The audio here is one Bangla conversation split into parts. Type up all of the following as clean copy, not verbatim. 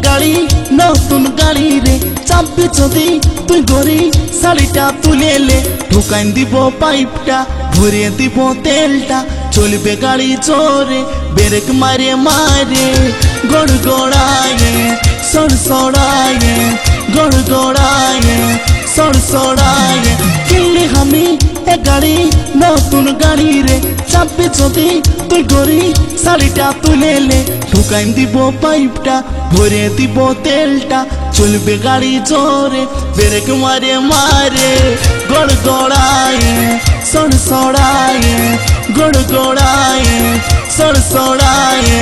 গাড়ি নতুন গাড়ি রে চাপবি যদি তুই গড়ি শাড়িটা তুলেলে ঢুকাইন দিব পাইপটা ভরিয়ে দিব তেলটা চলবে গাড়ি জোরে ব্রেক মারে মারে গড় গড়ায়ে সড়সড়ায়ে গড় গড়ায়ে সড়সড়ায়ে কিনলি আমি এ গাড়ি নতুন গাড়ি রে চাপবি যদি তুই গড়ি শাড়িটা তুলেলে ঢুকাইন দিব পাইপটা ভরে দিব তেলটা চলবে গাড়ি জোরে ব্রেক মারে মারে গড় গড়ায়ে সড়সড়ায়ে গড় গড়ায়ে সড়সড়ায়ে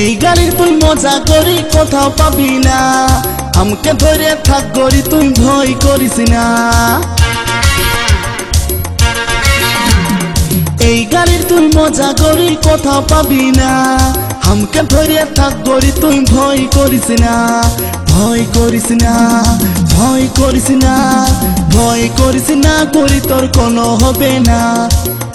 এই গাড়ির তুই মজা করি কোথাও পাবি না আমাকে ধরে থাক গড়ি তুই ভয় করিস না এই গাড়ির তুই মজা করি কোথাও পাবি না আমাকে ধরে থাক গড়ি তুই ভয় করিস না ভয় করিস না ভয় করিস না ভয় করিস না করি তোর কোনো হবে না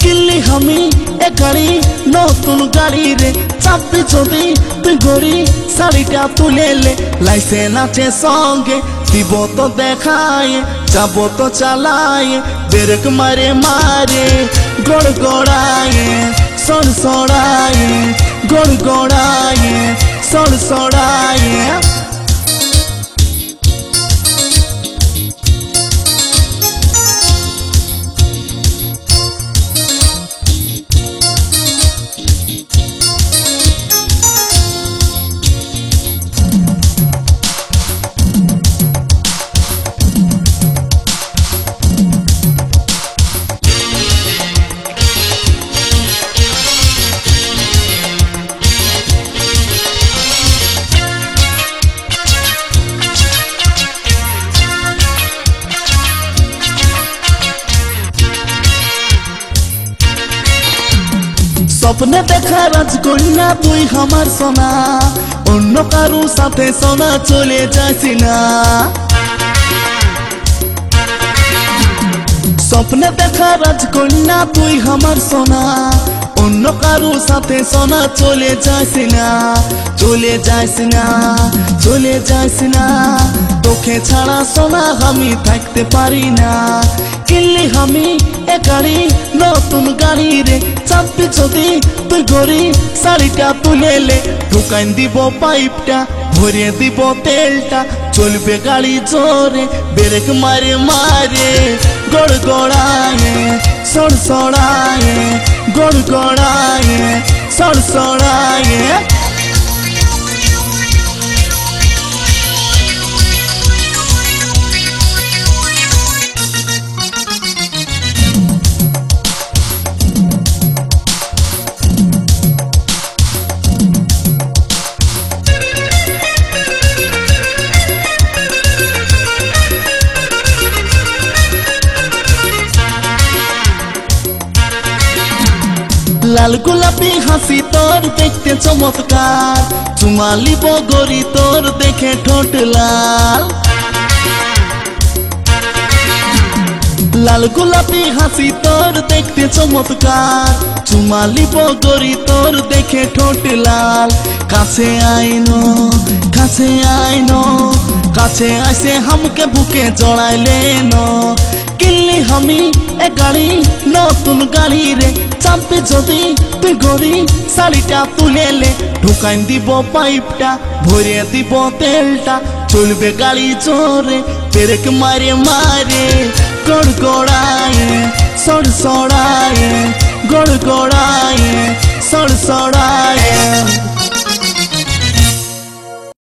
কিনলি আমি এ গাড়ি নতুন গাড়ি রে চাপবি যদি তুই গড়ি শাড়িটা তুলেলে লাইসেন্স আছে সঙ্গে দিব তো দেখায় যাব তো চালায় ব্রেক মারে মারে গড় গড়ায়ে সড়সড়ায়ে গড় গড়ায়ে সড়সড়ায়ে স্বপ্নে দেখা রাজকন্যা তুই আমার সোনা অন্য কারো সাথে সোনা চলে যাইস না স্বপ্নে দেখা রাজকন্যা তুই আমার সোনা অন্য কারো সাথে সোনা চলে যাইস না চলে যাইস না চলে যাইস না তোকে ছাড়া সোনা আমি থাকতে পারি না কিনলি আমি এ গাড়ি নতুন গাড়ি রে চাপবি যদি তুই গড়ি শাড়িটা তুলেলে ঢুকাইন দিব পাইপটা ভরিয়ে দিব তেলটা চলবে গাড়ি জোরে ব্রেক মারে মারে গড় গড়ায়ে সড়সড়ায়ে গড় গড়ায়ে সড়সড়ায়ে লাল গোলাপি হাসি তোর দেখতে চমৎকার চুমালি বগরি তোর দেখে ঠোঁট লাল লাল গোলাপি হাসি তোর দেখতে চমৎকার চুমালি বগরি তোর দেখে ঠোঁট লাল কাছে আইনো কাছে আইনো কাছে আইসে हमके বুকে জড়াইলে নো কিনলি আমি এ গাড়ি নতুন গাড়ি রে চাপবি যদি তুই গড়ি শাড়িটা তুলেলে ঢুকাইন দিব পাইপটা ভরিয়ে দিব তেলটা চলবে গাড়ি জোরে ব্রেক মারে মারে গড় গড়ায়ে সড়সড়ায়ে গড় গড়ায়ে সড়সড়ায়ে